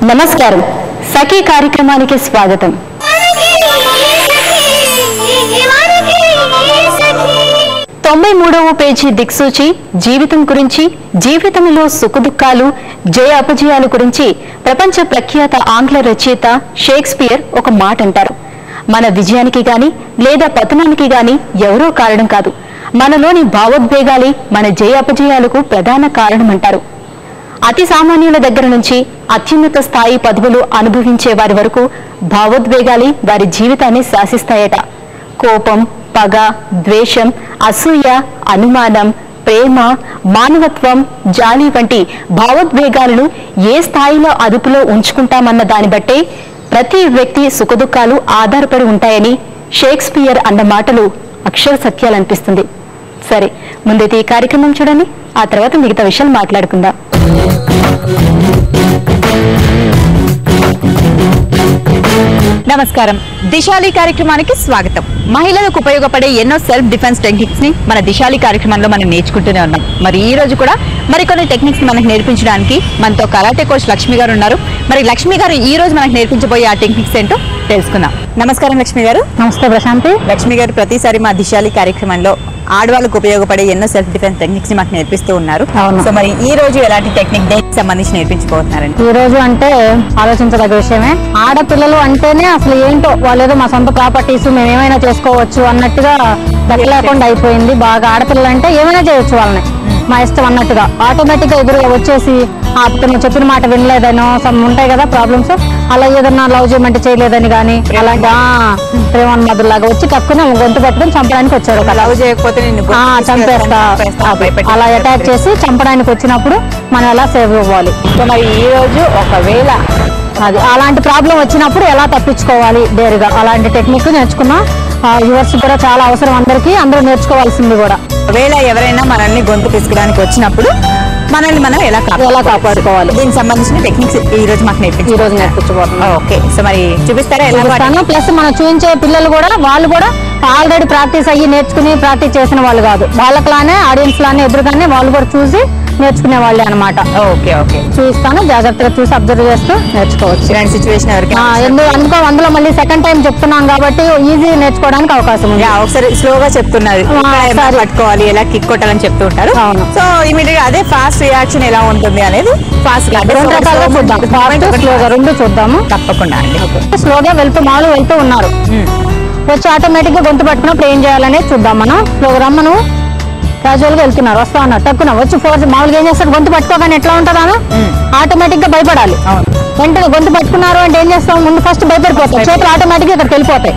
నమస్కారం సఖీ కార్యక్రమానికి స్వాగతం. తొంభై 93వ పేజీ దిక్సూచి జీవితం గురించి, జీవితంలో సుఖదుఖాలు, జయ అపజయాల గురించి ప్రపంచ ప్రఖ్యాత ఆంగ్ల రచయిత షేక్స్పియర్ ఒక మాట అంటారు. మన విజయానికి గాని లేదా పతనానికి గాని ఎవరో కారణం కాదు, మనలోని భావోద్వేగాలే మన జయ అపజయాలకు ప్రధాన కారణమంటారు. అతి సామాన్యుల దగ్గర నుంచి అత్యున్నత స్థాయి పదవులు అనుభవించే వారి వరకు భావోద్వేగాలే వారి జీవితాన్ని శాసిస్తాయట. కోపం, పగ, ద్వేషం, అసూయ, అనుమానం, ప్రేమ, మానవత్వం, జాలి వంటి భావోద్వేగాలను ఏ స్థాయిలో అదుపులో ఉంచుకుంటామన్న దాన్ని బట్టే ప్రతి వ్యక్తి సుఖదుఖాలు ఆధారపడి ఉంటాయని షేక్స్పియర్ అన్న మాటలు అక్షర సత్యాలనిపిస్తుంది. సరే, ముందైతే ఈ కార్యక్రమం చూడండి, ఆ తర్వాత మిగతా విషయాలు మాట్లాడుకుందాం. నమస్కారం, దిశాలి కార్యక్రమానికి స్వాగతం. మహిళలకు ఉపయోగపడే ఎన్నో సెల్ఫ్ డిఫెన్స్ టెక్నిక్స్ ని మన దిశాలి కార్యక్రమంలో మనం నేర్చుకుంటూనే ఉన్నాం. మరి ఈ రోజు కూడా మరికొన్ని టెక్నిక్స్ మనకు నేర్పించడానికి మనతో కరాటే కోచ్ లక్ష్మి గారు ఉన్నారు. మరి లక్ష్మి గారు ఈ రోజు మనకు నేర్పించబోయే ఆ టెక్నిక్స్ ఏంటో తెలుసుకుందాం. నమస్కారం లక్ష్మి గారు. నమస్తే ప్రశాంతి. లక్ష్మి గారు ప్రతిసారి మా దిశాలి కార్యక్రమంలో ఆడవాళ్ళకు ఉపయోగపడే ఎన్నో సెల్ఫ్ డిఫెన్స్ టెక్నిక్స్ ని మాకు నేర్పిస్తూ ఉన్నారు. సో మరి ఈ రోజు ఎలాంటి టెక్నిక్ దేనికి సంబంధించి నేర్పించబోతున్నారండి? ఈ రోజు అంటే ఆలోచించదగ్గ విషయమే. ఆడపిల్లలు అంటేనే అసలు ఏంటో, వాళ్ళేదో మా సొంత ప్రాపర్టీస్, మేము ఏమైనా చేసుకోవచ్చు అన్నట్టుగా లేకుండా అయిపోయింది. బాగా ఆడపిల్లలు అంటే ఏమైనా చేయొచ్చు, వాళ్ళని మా ఇష్టం అన్నట్టుగా ఆటోమేటిక్ గా ఎదురుగా వచ్చేసి నువ్వు చెప్పిన మాట వినలేదనో సమ్ ఉంటాయి కదా ప్రాబ్లమ్స్, అలా ఏదన్నా లవ్ చేయమంటే చేయలేదని కానీ అలాంటి ప్రేమన్మదులాగా వచ్చి తక్కువ గొంతు పట్టుకుని చంపడానికి వచ్చాడు. లవ్ చేయకపోతే చంపేస్తా అలా అటాక్ చేసి చంపడానికి వచ్చినప్పుడు మనం ఎలా సేవ్ అవ్వాలి. సో మరి ఈ రోజు ఒకవేళ అది అలాంటి ప్రాబ్లం వచ్చినప్పుడు ఎలా తప్పించుకోవాలి డేరుగా, అలాంటి టెక్నిక్ నేర్చుకున్నా. యూవర్స్ కూడా చాలా అవసరం, అందరూ నేర్చుకోవాల్సింది కూడా. ఒకవేళ ఎవరైనా మనల్ని గొంతు పిసుకడానికి వచ్చినప్పుడు మనల్ని మనం ఎలా కాపాడుకోవాలి, దీనికి సంబంధించిన టెక్నిక్స్ ఈ రోజు మాకు నేర్పించబోతున్నాం. ఓకే, సో మరి చూపిస్తారా ఎలా? ప్లస్ మనం చూపించే పిల్లలు కూడా వాళ్ళు కూడా ఆల్రెడీ ప్రాక్టీస్ అయ్యి నేర్చుకుని ప్రాక్టీస్ చేసిన వాళ్ళు కాదు, వాళ్ళలానే ఆడియన్స్ లానే ఎదురుగానే వాళ్ళు కూడా చూసి నేర్చుకునే వాళ్ళే అనమాట. ఓకే ఓకే, చూస్తాను, జాగ్రత్తగా చూసి అబ్జర్వ్ చేస్తూ నేర్చుకోవచ్చు. ఇలాంటి సిచ్యువేషన్ ఎందుకో అందులో మళ్ళీ సెకండ్ టైం చెప్తున్నాం కాబట్టి ఈజీ నేర్చుకోవడానికి అవకాశం ఉంది. ఒకసారి స్లోగా చెప్తున్నారు, పట్టుకోవాలి, ఎలా కిక్ కొట్టాలని చెప్తూ ఉంటారు. సో ఇమీడియట్ అదే ఫాస్ట్ రియాక్షన్ ఎలా ఉంటుంది అనేది ఫాస్ట్ గా రెండు రకాలుగా చూద్దాం, స్లోగా రెండు చూద్దాము. తప్పకుండా అండి. స్లోగా వెళ్తూ ఉన్నారు, వచ్చి ఆటోమేటిక్ గా గొంతు పట్టుకున్నప్పుడు ఏం చేయాలనేది చూద్దాం. మనం స్లోగా రమ్మను క్యాజువల్ గా వెళ్తున్నారు, వస్తా ఉన్నారు, తక్కువ వచ్చి ఫోర్స్ మామూలుగా ఏం చేస్తారు, గొంతు పట్టుకోగానే ఎట్లా ఉంటుందాను ఆటోమేటిక్ గా భయపడాలి. వెంటనే గొంతు పట్టుకున్నారు అంటే ఏం చేస్తాం, ముందు ఫస్ట్ భయపడిపోతాం, చేతులు ఆటోమేటిక్ గా ఇక్కడికి వెళ్ళిపోతాయి,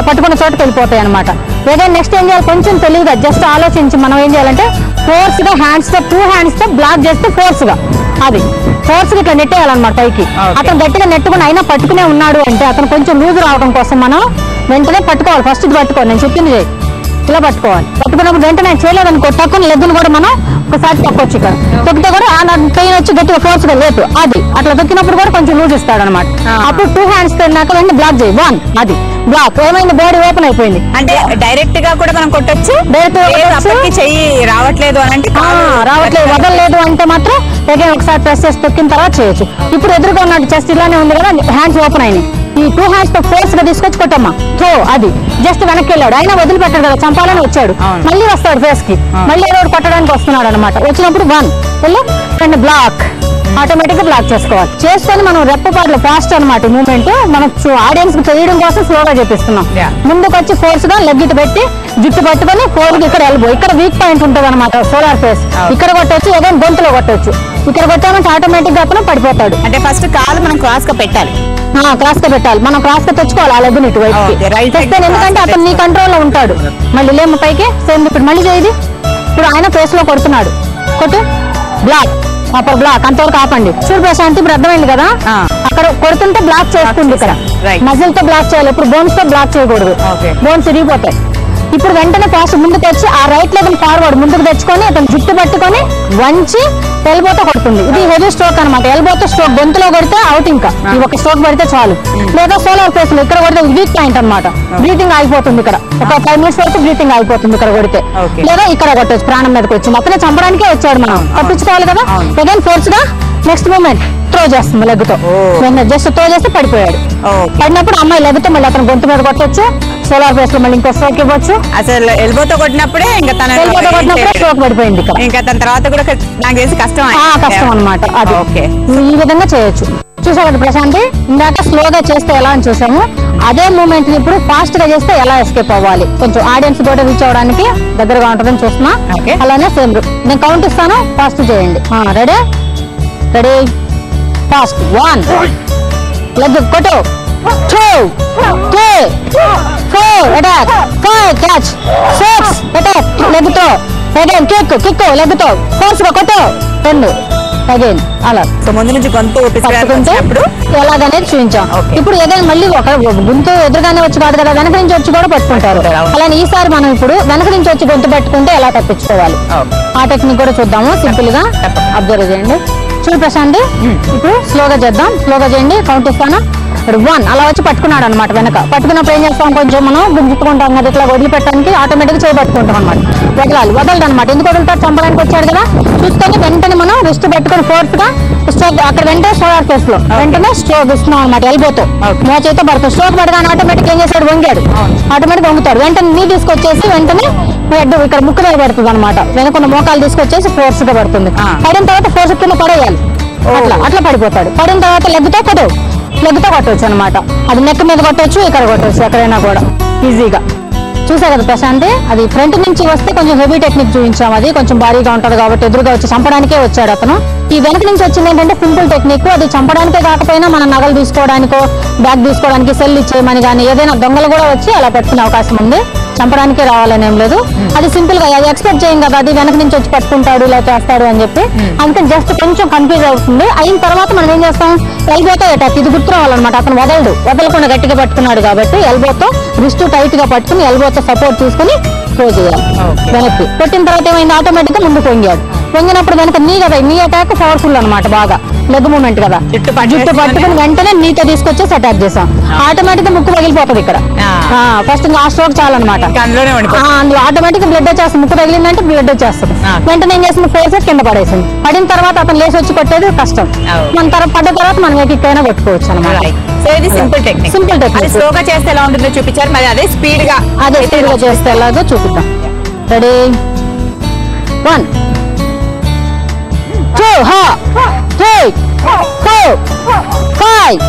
పట్టుకున్న చోటకి వెళ్ళిపోతాయి అనమాట. లేదా నెక్స్ట్ ఏం చేయాలి, కొంచెం తెలివిగా జస్ట్ ఆలోచించి మనం ఏం చేయాలంటే ఫోర్స్ గా హ్యాండ్స్ తో 2 hands తో బ్లాక్ చేస్తే ఫోర్స్ గా ఇట్లా నెట్టేయాలన్నమాట పైకి. అతను గట్టిగా నెట్టుకుని అయినా పట్టుకునే ఉన్నాడు అంటే అతను కొంచెం లూజ్ రావడం కోసం మనం వెంటనే పట్టుకోవాలి. ఫస్ట్ ఇది పట్టుకోవాలి, నేను చెప్పింది చేయి, ఇలా పట్టుకోవాలి. పట్టుకున్నప్పుడు వెంటనే చేయలేదనుకో తక్కువ లెగ్గును కూడా మనం ఒకసారి తొక్కొచ్చు, ఇక్కడ తొక్కితే కూడా పెయిన్ వచ్చి గట్టిగా ఫోర్స్ గా లేదు, అది అట్లా తొక్కినప్పుడు కూడా కొంచెం లూజ్ ఇస్తాడు అనమాట. అప్పుడు 2 hands తిన్నాక వెంటనే బ్లాక్ చేయి, 1 అది బ్లాక్. ఏమైంది, బాడీ ఓపెన్ అయిపోయింది. అంటే డైరెక్ట్ గా కూడా మనం కొట్టొచ్చు, చెయ్యి రావట్లేదు అని అంటే రావట్లేదు వదలలేదు అంటే మాత్రం దగ్గర ఒకసారి ప్రెస్ చేసి తొక్కిన తర్వాత చేయొచ్చు. ఇప్పుడు ఎదురుగా ఉన్నట్టు చెస్ట్ ఇలానే ఉంది కదా, హ్యాండ్స్ ఓపెన్ అయినాయి, ఈ 2 hands తో ఫోర్స్ గా తీసుకొచ్చి కొట్టమ్మా. సో అది జస్ట్ వెనక్కి వెళ్ళాడు, ఆయన వదిలిపెట్టాడు కదా, చంపాలని వచ్చాడు, మళ్ళీ వస్తాడు ఫేస్ కి, మళ్ళీ ఏదో కొట్టడానికి వస్తున్నాడు అనమాట. వచ్చినప్పుడు 1 వెళ్ళి బ్లాక్ ఆటోమేటిక్ గా బ్లాక్ చేసుకోవాలి. చేసుకొని మనం రెప్పపాట్లు ఫాస్ట్ అనమాట మూవ్మెంట్, మనం ఆడియన్స్ కి తెలియడం కోసం స్లోగా చేపిస్తున్నాం. ముందుకు వచ్చి ఫోర్స్ గా లెగ్ ఇటు పెట్టి జుట్టు పట్టుకొని ఫోర్కి ఇక్కడ ఎల్బో, ఇక్కడ వీక్ పాయింట్ ఉంటుంది అనమాట, సోలార్ ఫేస్, ఇక్కడ కొట్టవచ్చు, ఏదైనా గొంతులో కొట్టవచ్చు. ఇక్కడ కొట్టామంటే ఆటోమేటిక్ గా అతను పడిపోతాడు. అంటే ఫస్ట్ కాలు మనం క్రాస్ గా పెట్టాలి, క్రాస్ గా పెట్టాలి, మనం క్రాస్ గా తెచ్చుకోవాలి ఆ లెగ్ ఇటు వైపు. ఎందుకంటే అతను నీ కంట్రోల్ లో ఉంటాడు. మళ్ళీ లేము పైకి, సేమ్ ఇప్పుడు మళ్ళీ చేయది. ఇప్పుడు ఆయన ఫేస్ లో కొడుతున్నాడు, కొట్టు బ్లాక్, అప్పుడు బ్లాక్, అంతవరకు ఆపండి. చూడు ప్రశాంతి, ఇప్పుడు అర్థమైంది కదా, అక్కడ కొడుతుంటే బ్లాక్ చేసుకుంది, ఇక్కడ మజిల్ తో బ్లాక్ చేయాలి, ఇప్పుడు బోన్స్ తో బ్లాక్ చేయకూడదు, బోన్స్ ఇరిగిపోతాయి. ఇప్పుడు వెంటనే ఫాస్ట్ ముందుకు వచ్చి ఆ రైట్ లెగ్ ఫార్వర్డ్ ముందుకు తెచ్చుకొని అతను జుట్టు పట్టుకొని వంచి ఎల్బోతో కొడుతుంది. ఇది హెవీ స్ట్రోక్ అనమాట, ఎల్బోతో స్ట్రోక్, గొంతులో కొడితే అవుట్, ఇంకా ఈ ఒక స్ట్రోక్ పడితే చాలు. లేదా సోలార్ ఫేస్ లో ఇక్కడ కొడితే వీక్ పాయింట్ అనమాట, బ్రీతింగ్ ఆగిపోతుంది, ఇక్కడ ఒక 5 minutes వరకు బ్రీతింగ్ ఆగిపోతుంది ఇక్కడ కొడితే. లేదా ఇక్కడ కొట్టచ్చు, ప్రాణం మీదకి వచ్చి అతనే చంపడానికే వచ్చాడు, మనం తప్పించుకోవాలి కదా. అగైన్ ఫోర్స్ గా నెక్స్ట్ మూమెంట్ త్రో చేస్తుంది లెగ్గుతో. జస్ట్ త్రో చేస్తే పడిపోయాడు. పడినప్పుడు అమ్మాయి లెగ్గుతో మళ్ళీ అతను గొంతు మీద కొట్టొచ్చు, సోలార్ ప్లేస్ లో మళ్ళీ ఇంకో స్ట్రోక్ ఇవ్వచ్చు. అసలు ఎల్బోతో కొట్టినప్పుడే ఇంకా తన స్ట్రోక్ పడిపోయింది. ఇంకా తన తర్వాత కూడా నాకు తెలిసి కష్టం అనమాట. అది ఓకే, ఈ విధంగా చేయొచ్చు. చూసావు కదా ప్రశాంతి, ఇందాక స్లోగా చేస్తే ఎలా అని చూసాము, అదే మూమెంట్ ఇప్పుడు ఫాస్ట్ గా చేస్తే ఎలా ఎస్కేప్ అవ్వాలి, కొంచెం ఆడియన్స్ కూడా రీచ్ అవడానికి దగ్గరగా ఉంటుందని చూస్తున్నా. అలానే సేమ్ నేను కౌంట్ ఇస్తాను, ఫాస్ట్ చేయండి. Ready ready fast. 1 లెగ్ కొట్టు, 2 3 4 అటాక్, 5 క్యాచ్, 6 అటాక్ లెగ్తో, అగైన్ కిక్ లెగ్తో ఫోర్స్ గా కొట్టు, 2 అగైన్ అలా. సో ముందు నుంచి గొంతు పట్టుకుంటే ఎలాగనేది చూపించాం. ఇప్పుడు అగైన్ మళ్ళీ ఒక గొంతు ఎదురుగానే వచ్చి కాదు కదా, వెనక నుంచి వచ్చి కూడా పట్టుకుంటారు. అలానే ఈసారి మనం ఇప్పుడు వెనక నుంచి వచ్చి గొంతు పట్టుకుంటే ఎలా తప్పించుకోవాలి ఆ టెక్నిక్ కూడా చూద్దాము. సింపుల్ గా అబ్జర్వ్ చేయండి. చూడు ప్రశాంత్, ఇప్పుడు స్లోగా చేద్దాం. స్లోగా చేయండి, కౌంట్ ఇస్తాను. 1 అలా వచ్చి పట్టుకున్నాడు అనమాట. వెనక పట్టుకున్నప్పుడు ఏం చేస్తాం, కొంచెం మనం గుంజుకుంటాం కదా, ఇట్లా వదిలిపెట్టడానికి ఆటోమేటిక్ చేయబట్టుకుంటాం అనమాట. వదలడు అనమాట. ఎందుకు వదులుతాడు, చంపడానికి వచ్చాడు కదా. చూసుకొని వెంటనే మనం రిస్ట్ పెట్టుకుని ఫోర్స్ గా స్ట్రోక్, అక్కడ వెంటనే సోలార్ ఫేస్ లో వెంటనే స్ట్రోక్ ఇస్తున్నాం అనమాట. ఎల్బోతో మోచేతో పడుతుంది. స్ట్రోక్ పడగానే ఆటోమేటిక్ ఏం చేశాడు, వంగాడు. ఆటోమేటిక్ వంగుతాడు. వెంటనే నీ తీసుకొచ్చేసి వెంటనే హెడ్ ఇక్కడ ముక్కు మీద పడుతుంది అనమాట. వెనకున్న మోకాలు తీసుకొచ్చేసి ఫోర్స్ గా పడుతుంది. పడిన తర్వాత ఫోర్స్ కింద పడేయాలి. అట్లా పడిపోతాడు. పడిన తర్వాత లెగ్తో కొట్టవచ్చు అనమాట. అది నెక్ మీద కొట్టవచ్చు, ఇక్కడ కొట్టవచ్చు, ఎక్కడైనా కూడా ఈజీగా. చూసా కదా ప్రశాంతి, అది ఫ్రంట్ నుంచి వస్తే కొంచెం హెవీ టెక్నిక్ చూపించాం. అది కొంచెం భారీగా ఉంటది కాబట్టి ఎదురుగా వచ్చి చంపడానికే వచ్చాడు అతను. ఈ వెనక నుంచి వచ్చింది ఏంటంటే సింపుల్ టెక్నిక్. అది చంపడానికే కాకపోయినా మన నగలు తీసుకోవడానికో, బ్యాగ్ తీసుకోవడానికి, సెల్ ఇచ్చేయమని కానీ ఏదైనా దొంగలు కూడా వచ్చి అలా పట్టుకునే అవకాశం ఉంది. చంపడానికే రావాలని ఏం లేదు. అది సింపుల్ గా, అది ఎక్స్పెక్ట్ చేయం కదా, అది వెనక నుంచి వచ్చి పట్టుకుంటాడు ఇలా చేస్తాడు అని చెప్పి. అందుకని జస్ట్ కొంచెం కన్ఫ్యూజ్ అవుతుంది. అయిన తర్వాత మనం ఏం చేస్తాం, ఎల్బోతో అటాక్. ఇది గుర్తు రావాలన్నమాట. అతను వదలకుండా గట్టిగా పట్టుకున్నాడు కాబట్టి ఎల్బోతో రిస్ట్ టైట్ గా పట్టుకుని ఎల్బోతో సపోర్ట్ తీసుకుని త్రో చేయాలి. వెనక్కి కొట్టిన తర్వాత ఏమైంది, ఆటోమేటిక్ గా ముందుకు వంగాడు. వంగినప్పుడు వెనక నీ అటాక్ పవర్ఫుల్ అనమాట. బాగా లెగ్ మూమెంట్ కదా, జుట్టు పట్టుకుని వెంటనే నీతో తీసుకొచ్చేసి అటాక్ చేసాం. ఆటోమేటిక్ గా ముక్కు పగిలిపోతుంది ఇక్కడ. ఫస్ట్ ఆ స్ట్రోక్ చాలన్నమాట. అందులో ఆటోమేటిక్ బ్లడ్ వచ్చేస్తుంది. ముక్కు తగిలిందంటే బ్లడ్ వచ్చేస్తుంది. వెంటనే ఏం చేస్తుంది, ఫోర్సెస్ కింద పడేసింది. పడిన తర్వాత అతను లేచి వచ్చి కొట్టేది కష్టం. మన పడ్డ తర్వాత మనం ఎక్కడైనా కొట్టుకోవచ్చు అనమాట. Simple technique. స్లోగా చేస్తే ఎలా ఉంటుందో చూపించారు. మరి అదే స్పీడ్ గా చేస్తే ఎలాగో చూపిద్దాం. Ready 1 2 3 4 5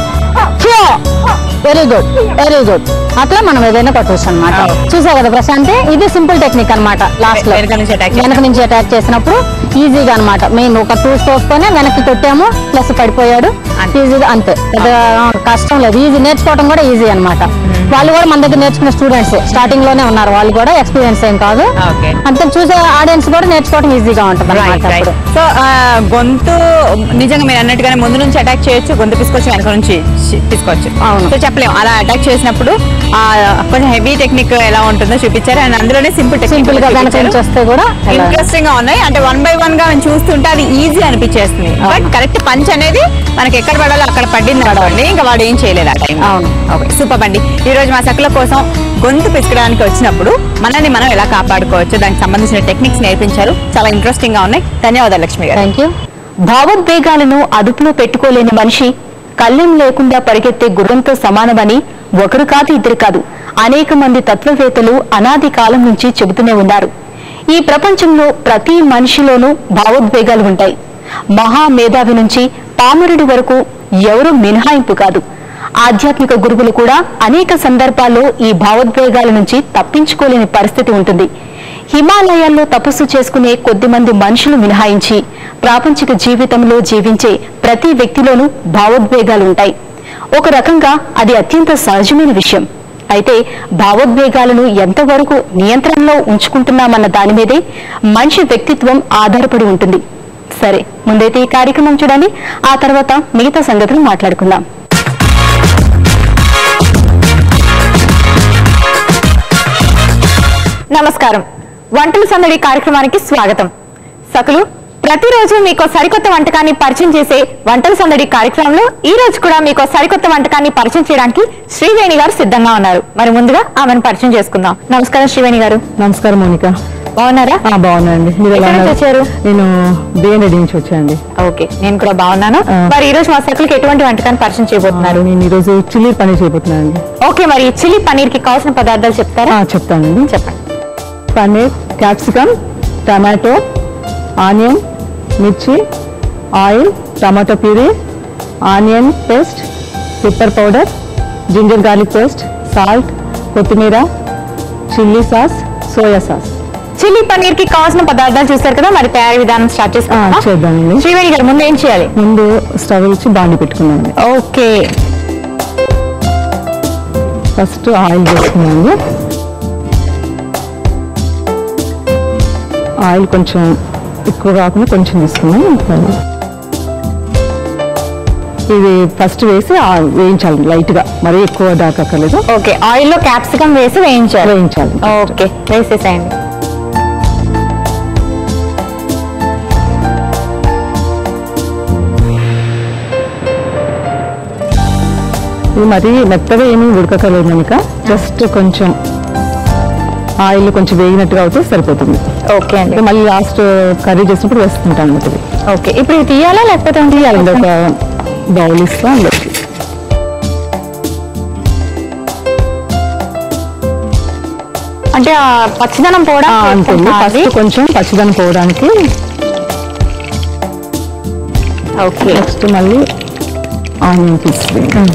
very good. అట్లా మనం ఏదైనా కొట్టవచ్చు అనమాట. చూసా కదా ప్రశాంతి, ఇది సింపుల్ టెక్నిక్ అనమాట. లాస్ట్ లో వెనక నుంచి అటాక్ చేసినప్పుడు ఈజీగా అనమాట. మెయిన్ ఒక 2 స్ట్రోక్స్ తోనే వెనక్కి కొట్టాము, ప్లస్ పడిపోయాడు. ఈజీగా అంతే, కష్టం లేదు. ఈజీ, నేర్చుకోవడం కూడా ఈజీ అనమాట. వాళ్ళు కూడా మన దగ్గర నేర్చుకున్న స్టూడెంట్స్ స్టార్టింగ్ లోనే ఉన్నారు. వాళ్ళు కూడా ఎక్స్పీరియన్స్ ఏం కాదు. అంతే, చూసే ఆడియన్స్ కూడా నేర్చుకోవడం ఈజీగా ఉంటుంది. సో గొంతు నిజంగా మీరు అన్నట్టుగానే ముందు నుంచి అటాక్ చేయొచ్చు, గొంతు తీసుకొచ్చి వెనక నుంచి తీసుకోవచ్చు. సో చెప్పలేము. అలా అటాక్ చేసినప్పుడు కొంచెం హెవీ టెక్నిక్ ఎలా ఉంటుందో చూపించారు. అండ్ అందులోనే సింపుల్ గా వస్తే కూడా ఇంట్రెస్టింగ్ గా ఉన్నాయి. అంటే 1 by 1 గా మనం చూస్తుంటే అది ఈజీ అనిపించేస్తుంది. బట్ కరెక్ట్ పంచ్ అనేది మనకి ఎక్కడ పడాలో అక్కడ పడింది అనుకోండి, ఇంకా వాడు ఏం చేయలేదు ఆ టైం. ఓకే, సూపర్ అండి. ఈ రోజు మా సకుల కోసం గొంతు పిసుకడానికి వచ్చినప్పుడు మనల్ని మనం ఎలా కాపాడుకోవచ్చు, దానికి సంబంధించిన టెక్నిక్స్ నేర్పించారు. చాలా ఇంట్రెస్టింగ్ గా ఉన్నాయి. ధన్యవాదాలు లక్ష్మి గారు. Thank you. భావోద్వేగాలను అదుపులో పెట్టుకోలేని మనిషి కళ్ళెం లేకుండా పరిగెత్తే గుర్రంతో సమానమని ఒకరు కాదు, ఇద్దరు కాదు, అనేక మంది తత్వవేత్తలు అనాది కాలం నుంచి చెబుతూనే ఉన్నారు. ఈ ప్రపంచంలో ప్రతి మనిషిలోనూ భావోద్వేగాలు ఉంటాయి. మహామేధావి నుంచి పామరుడి వరకు ఎవరూ మినహాయింపు కాదు. ఆధ్యాత్మిక గురువులు కూడా అనేక సందర్భాల్లో ఈ భావోద్వేగాల నుంచి తప్పించుకోలేని పరిస్థితి ఉంటుంది. హిమాలయాల్లో తపస్సు చేసుకునే కొద్దిమంది మనుషులు మినహాయించి ప్రాపంచిక జీవితంలో జీవించే ప్రతి వ్యక్తిలోనూ భావోద్వేగాలు ఉంటాయి. ఒక రకంగా అది అత్యంత సహజమైన విషయం. అయితే భావోద్వేగాలను ఎంతవరకు నియంత్రణలో ఉంచుకుంటున్నామన్న దాని మీదే మనిషి వ్యక్తిత్వం ఆధారపడి ఉంటుంది. సరే, ముందైతే ఈ కార్యక్రమం చూడండి, ఆ తర్వాత మిగతా సంగతులు మాట్లాడుకుందాం. నమస్కారం. వంటల సందడి కార్యక్రమానికి స్వాగతం. సకులు, ప్రతిరోజు మీకు సరికొత్త వంటకాన్ని పరిచయం చేసే వంటల సందడి కార్యక్రమంలో ఈ రోజు కూడా మీకు సరికొత్త వంటకాన్ని పరిచయం చేయడానికి శ్రీవేణి గారు సిద్ధంగా ఉన్నారు. మరి ముందుగా ఆమెను పరిచయం చేసుకుందాం. నమస్కారం శ్రీవేణి గారు. నమస్కారం మోనిక. బాగున్నారా? బాగున్నాండి. మీరు ఎలా ఎక్కడి నుంచి వచ్చారు? నేను బిఎన్రెడ్డి నుంచి వచ్చానండి. ఓకే, నేను కూడా బాగున్నాను. మరి ఈ రోజు మా సర్కిల్కి ఎటువంటి వంటకాన్ని పరిచయం చేయబోతున్నారు? నేను ఈ రోజు చిల్లీ పన్నీర్ చేయబోతున్నానండి. ఓకే, మరి చిల్లీ పన్నీర్ కి కావాల్సిన పదార్థాలు చెప్తారా? చెప్తానండి. చెప్పండి. పన్నీర్, క్యాప్సికమ్, టమాటో, ఆనియన్, మిర్చి, oil, tomato puree, onion paste, pepper powder, ginger garlic paste, salt, కొత్తిమీర, chilli sauce, soya sauce. Chilli paneer కి కావాల్సిన పదార్థాలు చూస్తారు కదా, మరి తయారీ విధానం స్టార్ట్ చేద్దామండి. శ్రీవేణి గారు, ముందు ఏం చేయాలి? ముందు స్టవ్ ఇచ్చి బాండి పెట్టుకున్నామండి. ఓకే, ఫస్ట్ ఆయిల్ వేసుకున్నామండి. ఆయిల్ కొంచెం ఎక్కువ కాకుండా కొంచెం తీసుకున్నాం. ఇది ఫస్ట్ వేసి వేయించాలి లైట్ గా, మరీ ఎక్కువ దాకక్కర్లేదు. ఓకే, ఆయిల్ లో క్యాప్సికమ్ వేసి వేయించాలి. ఓకే, వేసేసేయండి. ఇది మరీ మెత్తగా ఏమీ ఉడకక్కర్లేదు కనుక జస్ట్ కొంచెం ఆయిల్ కొంచెం వేగినట్టుగా అవుతే సరిపోతుంది. ఓకే అండి, మళ్ళీ లాస్ట్ కర్రీ చేసినప్పుడు వేసుకుంటాం అన్నమాట. ఓకే, ఇప్పుడు ఇది తీయాలా లేకపోతే తీయాలండి. ఒక బౌల్ ఇస్తా, అంటే పచ్చిదనం పోవడానికి ఫస్ట్ కొంచెం పచ్చిదనం పోవడానికి. ఓకే, నెక్స్ట్ మళ్ళీ ఆనియన్ తీసుకుని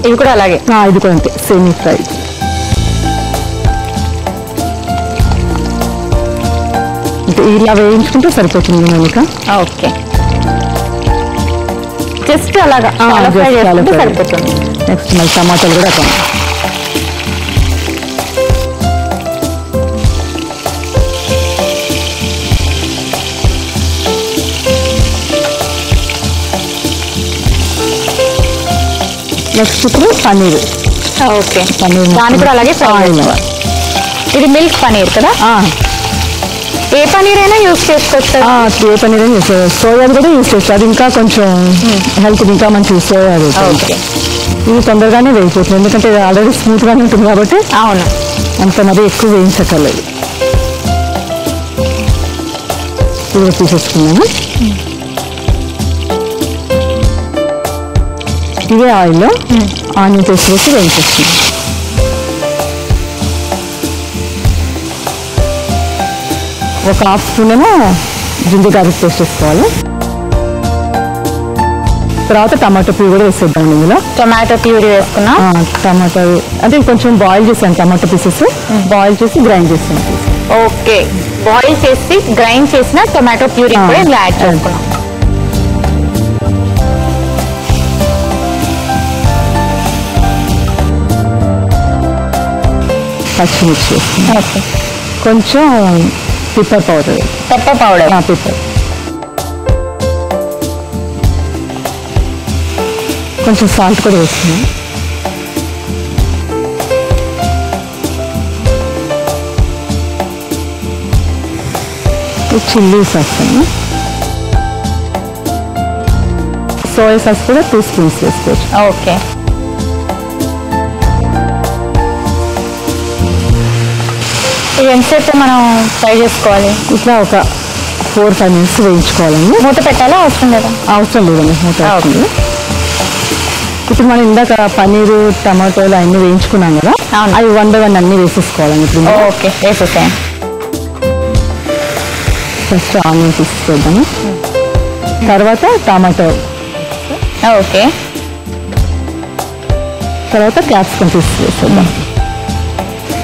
ఇది కూడా అలాగే. ఇది కూడా అంతే, సెమీ ఫ్రై. ఇలా వేయించుకుంటే సరిపోతుంది మనక. ఓకే, జస్ట్ అలాగా సరిపోతుంది. నెక్స్ట్ మళ్ళీ టమాటాలు కూడా నెక్స్ట్ ఇప్పుడు పన్నీర్. ఓకే, పన్నీర్ దాన్ని కూడా అలాగే ఇది మిల్క్ పన్నీర్ కదా? ఏ పన్నీర్ అయినా యూజ్ చేసుకోవచ్చు. ఏ పన్నీర్ అయినా యూజ్ చేసుకోవచ్చు. సోయా కూడా యూజ్ చేసుకోవచ్చు. అది ఇంకా కొంచెం హెల్త్ ఇంకా మంచి సోయా. ఇది తొందరగానే వేయిపోతుంది, ఎందుకంటే ఆల్రెడీ స్మూత్ గానే ఉంటుంది కాబట్టి. అవును, అంత మరీ ఎక్కువ వేయించక్కర్లేదు. ఇది తీసేసుకున్నాను. ఇవే ఆయిల్లో ఆనియన్ పేస్ట్ వేసి వేయించేస్తున్నాను. ఒక హాఫ్ స్పూన్ ఏమో జింజర్ గార్లిక్ పేస్ట్ వేసుకోవాలి. తర్వాత టమాటో ప్యూరీ కూడా వేసేద్దాం. ఇందులో టమాటో ప్యూరీ వేసుకున్నా. టమాటో అంటే కొంచెం బాయిల్ చేసాను, టమాటో పీసెస్ బాయిల్ చేసి గ్రైండ్ చేసాను. ఓకే, బాయిల్ చేసి గ్రైండ్ చేసిన టమాటో ప్యూరీ కూడా ఇందులో యాడ్ చేసుకున్నాం. పచ్చిమిర్చి వేసుకున్నాం. కొంచెం పెప్పర్ పౌడర్. పెప్పర్ కొంచెం సాల్ట్ కూడా వేసుకున్నాం. చిల్లీ సాస్, సోయా సాస్ కూడా 2 స్పూన్స్ వేసుకోవచ్చు. ఓకే, ఇది ఎంతసేపు మనం ఫ్రై చేసుకోవాలి? ఇట్లా ఒక 4-5 minutes వేయించుకోవాలండి. మూత పెట్టాలా? అవసరం లేదా? అవసరం లేదండి, మూత అవుతుంది. ఇప్పుడు మనం ఇందాక పన్నీరు టమాటోలు అన్ని వేయించుకున్నాం కదా, అవి 1 by 1 అన్ని వేసేసుకోవాలండి. ఇప్పుడు ఓకే, వేసేసాను. ఫస్ట్ ఆనియన్ తీసుకొద్దాము, తర్వాత టమాటో, ఓకే, తర్వాత క్యాప్సికమ్ వేసేద్దాం.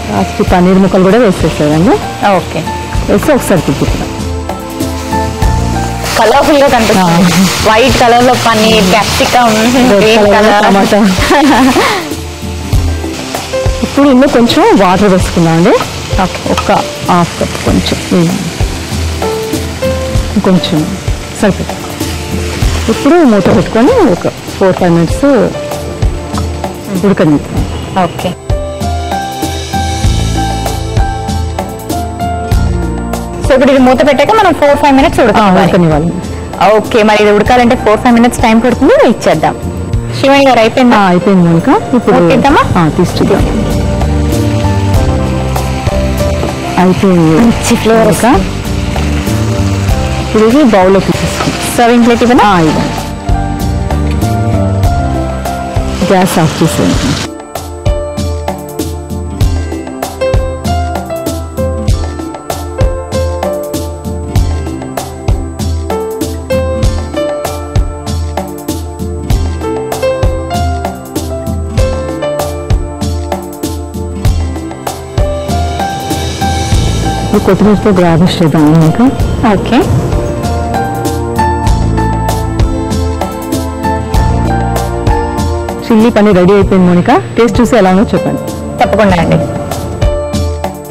లాస్ట్ పన్నీర్ ముక్కలు కూడా వేసేసేదండి. ఓకే, వేసి ఒకసారి తిప్పుకుందాం. కలర్ఫుల్ గా కనిపిస్తుంది. వైట్ కలర్ లో పన్నీర్, క్యాప్సికమ్, టమాటా. ఇప్పుడు ఇందులో కొంచెం వాటర్ వేసుకుందాం అండి. ఒక హాఫ్ కప్ కొంచెం సరిపోతుంది. ఇప్పుడు మూత పెట్టుకొని ఒక 4-5 minutes ఉడకనిద్దాం. ఓకే, సో ఇప్పుడు ఇది మూత పెట్టాక మనం 4-5 minutes ఉడకనివ్వాలి. ఓకే, మరి ఇది ఉడకాలంటే 4-5 minutes టైం పడుతుంది. ఇచ్చేద్దాం. శివణి గారు అయిపోయిందా? అయిపోయింది కనుక ఇప్పుడు తీసుకుందాం. తీసుకుందాం. అయిపోయింది. మంచి ఫ్లేవర్ ఇంకా ఇది బౌల్లోకి తీసుకుంటాం. సర్వింగ్ ప్లేట్ ఇవ్వనా? ఇవ్వండి. గ్యాస్ ఆఫ్ చేసేయండి. కొత్తిమీరతో గార్నిష్ చేద్దాం. ఇంకా ఓకే. చిల్లీ పన్నీర్ రెడీ అయిపోయింది మోనిక. టేస్ట్ చూసి ఎలా ఉందో చెప్పండి. తప్పకుండా అండి.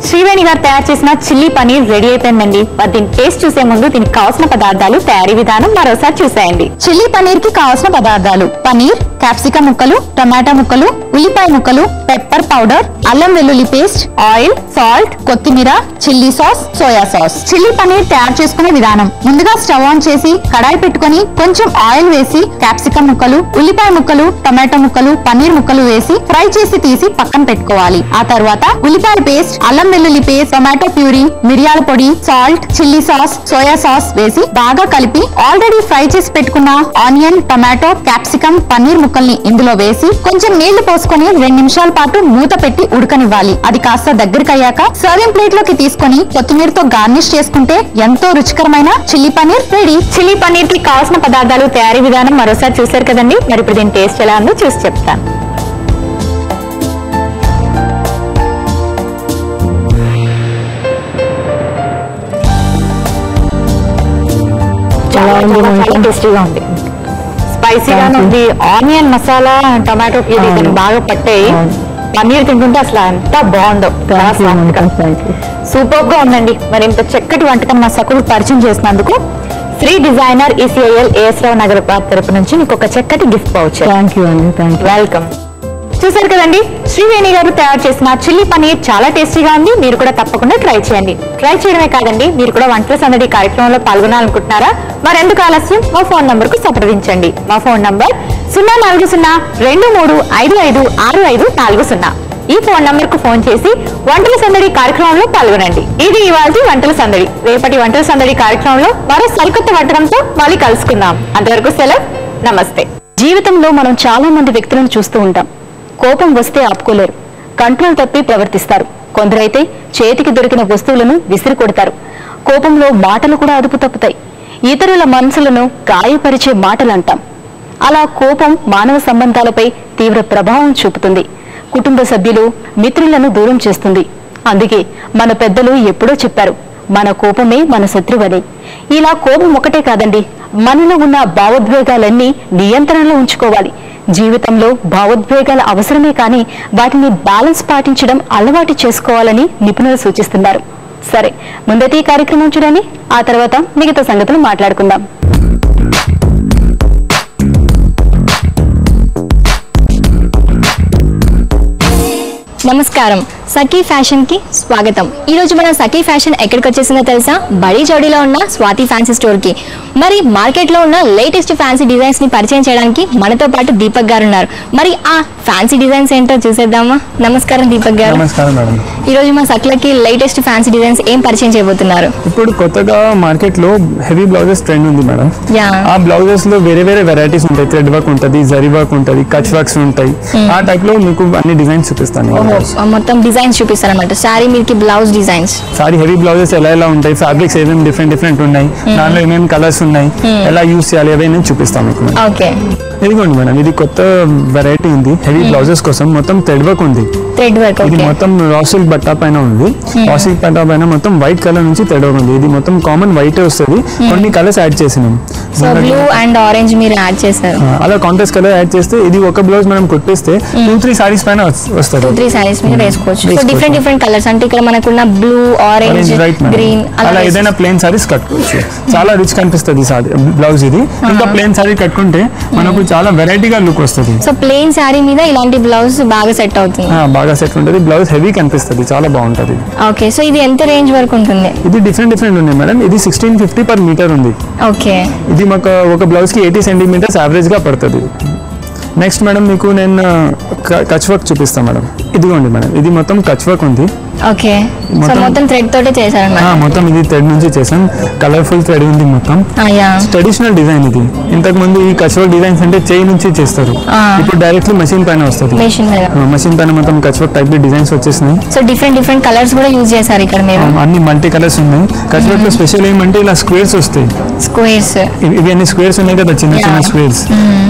శ్రీవేణి గారు తయారు చేసిన చిల్లీ పనీర్ రెడీ అయిపోయిందండి. మరి దీని టేస్ట్ చూసే ముందు దీనికి కావాల్సిన పదార్థాలు, తయారీ విధానం మరోసారి చూసేయండి. చిల్లీ పనీర్ కి కావాల్సిన పదార్థాలు: పనీర్, క్యాప్సికమ్ ముక్కలు, టమాటా ముక్కలు, ఉల్లిపాయ ముక్కలు, పెప్పర్ పౌడర్, అల్లం వెల్లుల్లి పేస్ట్, ఆయిల్, సాల్ట్, కొత్తిమీర, chilli sauce, soya sauce. Chilli paneer తయారు చేసుకునే విధానం: ముందుగా స్టవ్ ఆన్ చేసి కడాయి పెట్టుకుని కొంచెం ఆయిల్ వేసి క్యాప్సికమ్ ముక్కలు, ఉల్లిపాయ ముక్కలు, టమాటా ముక్కలు, పనీర్ ముక్కలు వేసి ఫ్రై చేసి తీసి పక్కన పెట్టుకోవాలి. ఆ తర్వాత ఉల్లిపాయ పేస్ట్, అల్లం వెల్లుల్లి పేస్ట్, టొమాటో ప్యూరీ, మిరియాల పొడి, salt, chilli sauce, soya sauce వేసి బాగా కలిపి ఆల్రెడీ ఫ్రై చేసి పెట్టుకున్న ఆనియన్, టమాటో, క్యాప్సికమ్, పన్నీర్ ముక్కల్ని ఇందులో వేసి కొంచెం నీళ్లు పోసుకొని 2 నిమిషాల పాటు మూత పెట్టి ఉడకనివ్వాలి. అది కాస్త దగ్గరికి అయ్యాక సర్వింగ్ ప్లేట్ లోకి తీసుకొని కొత్తిమీరతో గార్నిష్ చేసుకుంటే ఎంతో రుచికరమైన chilli paneer ready. Chilli paneer కి కావాల్సిన పదార్థాలు, తయారీ విధానం మరోసారి చూశారు కదండి. మరి ఇప్పుడు దీని టేస్ట్ ఎలా ఉందో చూసి చెప్తాను. చాలా టేస్టీగా ఉంది, స్పైసీగా ఉంది. ఆనియన్ మసాలా, టమాటో ప్యూరీ బాగా పట్టాయి. పన్నీర్ తింటుంటే అసలు ఎంత బాగుందో, సూపర్ గా ఉందండి. మరి ఇంత చక్కటి వంటకం మా సకులు పరిచయం చేసినందుకు శ్రీ డిజైనర్ ECIL AS రావు నగర్ తరపు నుంచి మీకు ఒక చక్కటి గిఫ్ట్ వౌచర్. థ్యాంక్ యూ అండి. Thank you. వెల్కమ్. చూసారు కదండి, శ్రీవేణి గారు తయారు చేసిన చిల్లీ పనీర్ చాలా టేస్టీగా ఉంది. మీరు కూడా తప్పకుండా ట్రై చేయండి. ట్రై చేయడమే కాదండి, మీరు కూడా వంటల సందడి కార్యక్రమంలో పాల్గొనాలనుకుంటున్నారా? మరెందుకు ఆలస్యం, మా ఫోన్ నంబర్ కు సంప్రదించండి. మా ఫోన్ నంబర్ 04023256540. ఈ ఫోన్ నంబర్ కు ఫోన్ చేసి వంటల సందడి కార్యక్రమంలో పాల్గొనండి. ఇది ఇవాల్టి వంటల సందడి. రేపటి వంటల సందడి కార్యక్రమంలో మరో సరికొత్త వంటకంతో మళ్ళీ కలుసుకుందాం. అంతవరకు సెలవు, నమస్తే. జీవితంలో మనం చాలా మంది వ్యక్తులను చూస్తూ ఉంటాం. కోపం వస్తే ఆపుకోలేరు, కంట్రోల్ తప్పి ప్రవర్తిస్తారు. కొందరైతే చేతికి దొరికిన వస్తువులను విసిరి కొడతారు. కోపంలో మాటలు కూడా అదుపు తప్పుతాయి. ఇతరుల మనసులను గాయపరిచే మాటలు అంటాం. అలా కోపం మానవ సంబంధాలపై తీవ్ర ప్రభావం చూపుతుంది. కుటుంబ సభ్యులు, మిత్రులను దూరం చేస్తుంది. అందుకే మన పెద్దలు ఎప్పుడో చెప్పారు, మన కోపమే మన శత్రువని. ఇలా కోపం ఒకటే కాదండి, మనలో ఉన్న భావోద్వేగాలన్నీ నియంత్రణలో ఉంచుకోవాలి. జీవితంలో భావోద్వేగాల అవసరమే కానీ వాటిని బ్యాలెన్స్ పాటించడం అలవాటు చేసుకోవాలని నిపుణులు సూచిస్తున్నారు. సరే, ముందైతే ఈ కార్యక్రమం చూడండి, ఆ తర్వాత మిగతా సంగతులు మాట్లాడుకుందాం. నమస్కారం, సఖీ ఫ్యాషన్ కి స్వాగతం. ఈ రోజు మన సఖీ ఫ్యాషన్ ఎక్కడికి వచ్చేసిందో తెలుసా? బడి చౌడీలో ఉన్న స్వాతి ఫ్యాన్సీ స్టోర్ కి. మరి మార్కెట్ లో ఉన్న లేటెస్ట్ ఫ్యాన్సీ డిజైన్స్ ని పరిచయం చేయడానికి మనతో పాటు దీపక్ గారు ఉన్నారు. మరి ఆ ఫ్యాన్సీ డిజైన్స్ ఏంటో చూసేద్దామా? నమస్కారం దీపక్ గారు. నమస్కారం మేడం. ఈ రోజు మా సఖీలకి లేటెస్ట్ ఫ్యాన్సీ డిజైన్స్ ఏం పరిచయం చేయబోతున్నారు? ఇప్పుడు కొత్తగా మార్కెట్ లో హెవీ బ్లౌజెస్ ట్రెండ్ ఉంది మేడం. ఆ బ్లౌజెస్ లో వేరే వేరే వెరైటీస్ ఉంటాయి. థ్రెడ్ వర్క్ ఉంటుంది, జరీ వర్క్ ఉంటుంది, కచ్ వర్క్స్ ఉంటాయి. ఆ టైప్ లో మీకు అన్ని డిజైన్స్ చూపిస్తాను. మొత్తం డిజైన్స్ చూపిస్తారన్నమాట. సారీ మీదకి blouse designs, sorry heavy blouses ఎలా ఎలా ఉంటాయి, ఫ్యాబ్రిక్స్ ఏమేమి డిఫరెంట్ ఉన్నాయి, దాంట్లో ఏమేమి కలర్స్ ఉన్నాయి, ఎలా యూస్ చేయాలి అవన్నీ నేను చూపిస్తాను మీకు. ఓకే, ఇదిగోండి మేడం, ఇది కొత్త వెరైటీ ఉంది హెవీ బ్లౌజెస్ కోసం. మొత్తం థ్రెడ్ వర్క్ ఉంది. Thread work. ఇది మొత్తం రా సిల్క్ బట్టా పైన ఉంది. రా సిల్క్ బట్టా పైన మొత్తం వైట్ కలర్ నుంచి థ్రెడ్ వర్క్ ఉంది. ఇది మొత్తం కామన్ వైట్ వస్తుంది, కొన్ని కలర్స్ యాడ్ చేసినాం. సో బ్లూ అండ్ ఆరెంజ్ మీరు యాడ్ చేశారు. అలా కాంట్రాస్ట్ కలర్ యాడ్ చేస్తే ఇది ఒక బ్లౌజ్ మనం కుట్టిస్తే 2-3 సారీస్ పైన వస్తుంది. 2-3 సారీస్ మీద వేసుకోవచ్చు. సో డిఫరెంట్ కలర్స్ అంటే ఇక్కడ మనకున్న బ్లూ, ఆరెంజ్, గ్రీన్ అలా ఏదైనా ప్లెయిన్ సారీస్ కట్టుకోవచ్చు. చాలా రిచ్ కనిపిస్తుంది బ్లౌజ్ ఇది. ఇంకా ప్లెయిన్ సారీ కట్టుకుంటే మనకు చాలా వెరైటీగా లుక్ వస్తుంది. సో ప్లెయిన్ సారీ మీద ఇలాంటి బ్లౌజ్ బాగా సెట్ అవుతుంది. బాగా సెట్ ఉంటుంది. బ్లౌజ్ హెవీ కనిపిస్తుంది, చాలా బాగుంటది. ఓకే, సో ఇది ఎంత రేంజ్ వరకు ఉంటుంది? ఇది డిఫరెంట్ ఉన్నాయి మేడం. ఇది 1650 per మీటర్ ఉంది. ఓకే, ఇది మాకు ఒక బ్లౌజ్ కి 80 సెంటీమీటర్స్ యావరేజ్ గా పడుతుంది. నెక్స్ట్ మేడం మీకు నేను కచ్ వర్క్ చూపిస్తాను మేడం. ఇదిగోండి మేడం, ఇది మొత్తం కచ్ వర్క్ ఉంది. ఓకే సో మొత్తం థ్రెడ్ తోటే చేశారన్నమాట. మొత్తం ఇది థ్రెడ్ నుంచి చేసాం. కలర్ఫుల్ థ్రెడ్ ఉంది మొత్తం. ట్రెడిషనల్ డిజైన్ ఇది. ఇంతకు ముందు ఈ కచ్ వర్క్ డిజైన్స్ అంటే చేయి నుంచి చేస్తారు, ఇప్పుడు డైరెక్ట్లీ మెషిన్ పైన వస్తుంది. మెషిన్ పైన మొత్తం కచ్ వర్క్ టైప్ డిజైన్స్ వచ్చేసినాయి. సో డిఫరెంట్ కలర్స్ కూడా యూజ్ చేశారు ఇక్కడ మీరు. అన్ని మల్టీ కలర్స్ ఉన్నాయి. కచ్ వర్క్ లో స్పెషల్ ఏమంటే ఇలా స్క్వేర్స్ వస్తాయి. స్క్వేర్స్ ఇవి అన్ని స్క్వేర్స్ ఉన్నాయి కదా, చిన్న చిన్న స్క్వేర్స్.